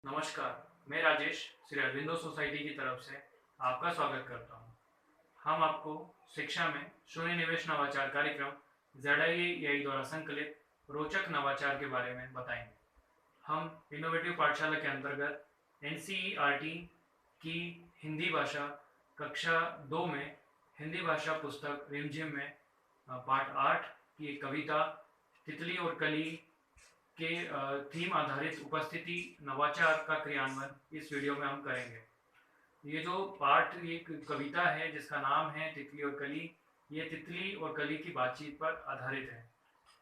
नमस्कार, मैं राजेश श्री अरविंदो सोसाइटी की तरफ से आपका स्वागत करता हूँ। हम आपको शिक्षा में शून्य निवेश नवाचार कार्यक्रम ZIA द्वारा संकलित रोचक नवाचार के बारे में बताएंगे। हम इनोवेटिव पाठशाला के अंतर्गत NCERT की हिंदी भाषा कक्षा 2 में हिंदी भाषा पुस्तक रिमझिम में पाठ 8 की एक कविता तितली और कली के थीम आधारित उपस्थिति नवाचार का क्रियान्वयन इस वीडियो में हम करेंगे। ये जो पाठ एक कविता है जिसका नाम है तितली और कली, ये तितली और कली की बातचीत पर आधारित है।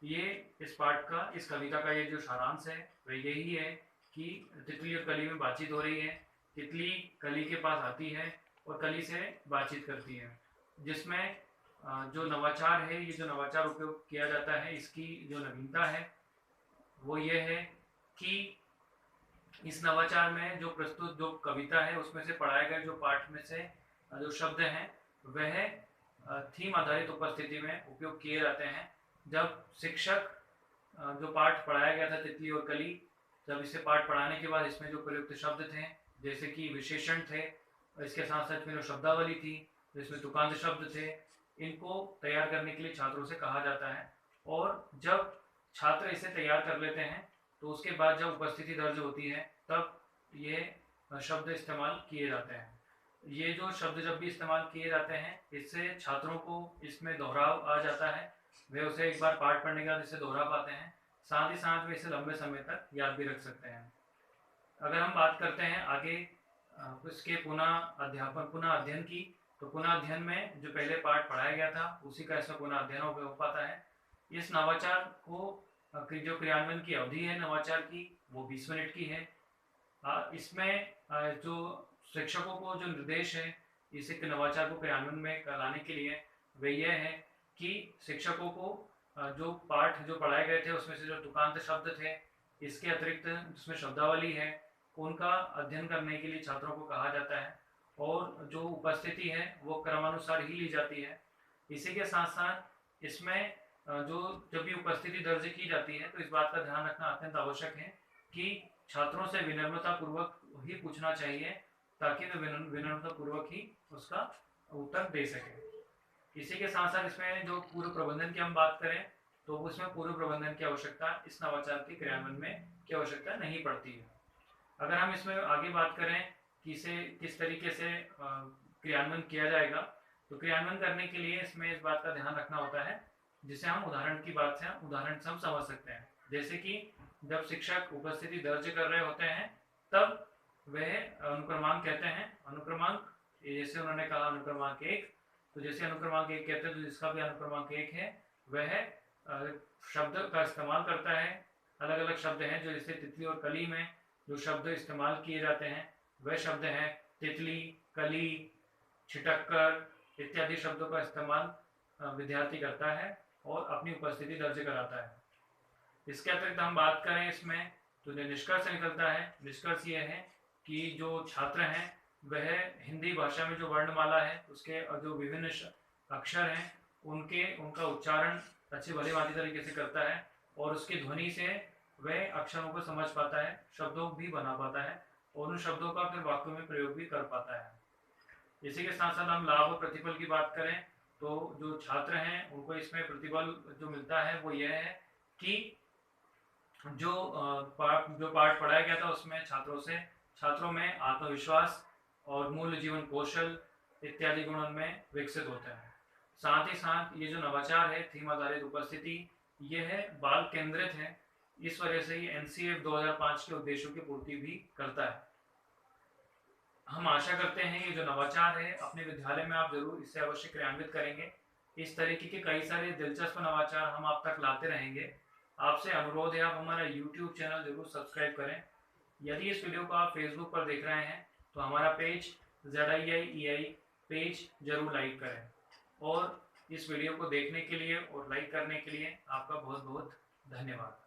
ये इस कविता का ये जो सारांश है वह यही है कि तितली और कली में बातचीत हो रही है। तितली कली के पास आती है और कली से बातचीत करती है, जिसमें जो नवाचार है, ये जो नवाचार उपयोग किया जाता है, इसकी जो नवीनता है वो ये है कि इस नवाचार में जो प्रस्तुत जो कविता है उसमें से पढ़ाए गए जो पाठ में से जो शब्द हैं वह थीम आधारित उपस्थिति में उपयोग किए जाते हैं। जब शिक्षक जो पाठ पढ़ाया गया था तितली और कली, जब इसे पाठ पढ़ाने के बाद इसमें जो प्रयुक्त शब्द थे जैसे कि विशेषण थे, इसके साथ साथ में जो शब्दावली थी जिसमें तुकांत शब्द थे, इनको तैयार करने के लिए छात्रों से कहा जाता है। और जब छात्र इसे तैयार कर लेते हैं तो उसके बाद जब उपस्थिति दर्ज होती है तब ये शब्द इस्तेमाल किए जाते हैं। ये जो शब्द जब भी इस्तेमाल किए जाते हैं इससे छात्रों को इसमें दोहराव आ जाता है, वे उसे एक बार पाठ पढ़ने के बाद इसे दोहरा पाते हैं, साथ ही साथ वे इसे लंबे समय तक याद भी रख सकते हैं। अगर हम बात करते हैं आगे इसके पुनः अध्ययन की, तो पुनः अध्ययन में जो पहले पाठ पढ़ाया गया था उसी का इसमें पुनः अध्ययन हो पाता है। इस नवाचार को जो क्रियान्वयन की अवधि है नवाचार की वो 20 मिनट की है। इसमें जो शिक्षकों को जो निर्देश है इस नवाचार को क्रियान्वयन में लाने के लिए वे यह है कि शिक्षकों को जो पाठ जो पढ़ाए गए थे उसमें से जो तुकांत शब्द थे, इसके अतिरिक्त जिसमें शब्दावली है, उनका अध्ययन करने के लिए छात्रों को कहा जाता है और जो उपस्थिति है वो क्रमानुसार ही ली जाती है। इसी के साथ साथ इसमें जो जब भी उपस्थिति दर्ज की जाती है तो इस बात का ध्यान रखना अत्यंत आवश्यक है कि छात्रों से विनम्रता पूर्वक ही पूछना चाहिए ताकि वे विनम्रता पूर्वक ही उसका उत्तर दे सके। इसी के साथ साथ इसमें जो पूर्व प्रबंधन की हम बात करें तो उसमें पूर्व प्रबंधन की आवश्यकता इस नवाचार के क्रियान्वयन में की आवश्यकता नहीं पड़ती है। अगर हम इसमें आगे बात करें कि इसे किस तरीके से क्रियान्वयन किया जाएगा, तो क्रियान्वयन करने के लिए इसमें इस बात का ध्यान रखना होता है जिसे हम उदाहरण से हम समझ सकते हैं। जैसे कि जब शिक्षक उपस्थिति दर्ज कर रहे होते हैं तब वह अनुक्रमांक कहते हैं। अनुक्रमांक जैसे उन्होंने कहा अनुक्रमांक 1, तो जैसे अनुक्रमांक 1 कहते हैं तो जिसका भी अनुक्रमांक 1 है वह शब्द का इस्तेमाल करता है। अलग अलग शब्द हैं जो जैसे तितली और कली में जो शब्द इस्तेमाल किए जाते हैं वह शब्द हैं तितली, कली, छिटक्कर इत्यादि शब्दों का इस्तेमाल विद्यार्थी करता है और अपनी उपस्थिति दर्ज कराता है। इसके अतिरिक्त हम बात करें इसमें तो जो निष्कर्ष निकलता है, निष्कर्ष ये है कि जो छात्र हैं वह हिंदी भाषा में जो वर्णमाला है उसके जो विभिन्न अक्षर हैं उनका उच्चारण अच्छे भली भांति तरीके से करता है और उसकी ध्वनि से वह अक्षरों को समझ पाता है, शब्दों भी बना पाता है और उन शब्दों का फिर वाक्यों में प्रयोग भी कर पाता है। इसी के साथ साथ हम लाभ और प्रतिफल की बात करें तो जो छात्र हैं उनको इसमें प्रतिफल जो मिलता है वो यह है कि जो पाठ पढ़ाया गया था उसमें छात्रों में आत्मविश्वास और मूल्य जीवन कौशल इत्यादि गुण उनमें विकसित होते हैं। साथ ही साथ ये जो नवाचार है थीम आधारित उपस्थिति, ये है बाल केंद्रित है, इस वजह से ये NCF 2005 के उद्देश्यों की पूर्ति भी करता है। हम आशा करते हैं ये जो नवाचार है अपने विद्यालय में आप जरूर इसे अवश्य क्रियान्वित करेंगे। इस तरीके के कई सारे दिलचस्प नवाचार हम आप तक लाते रहेंगे। आपसे अनुरोध है आप हमारा YouTube चैनल जरूर सब्सक्राइब करें। यदि इस वीडियो को आप फेसबुक पर देख रहे हैं तो हमारा पेज ZIA पेज जरूर लाइक करें और इस वीडियो को देखने के लिए और लाइक करने के लिए आपका बहुत बहुत धन्यवाद।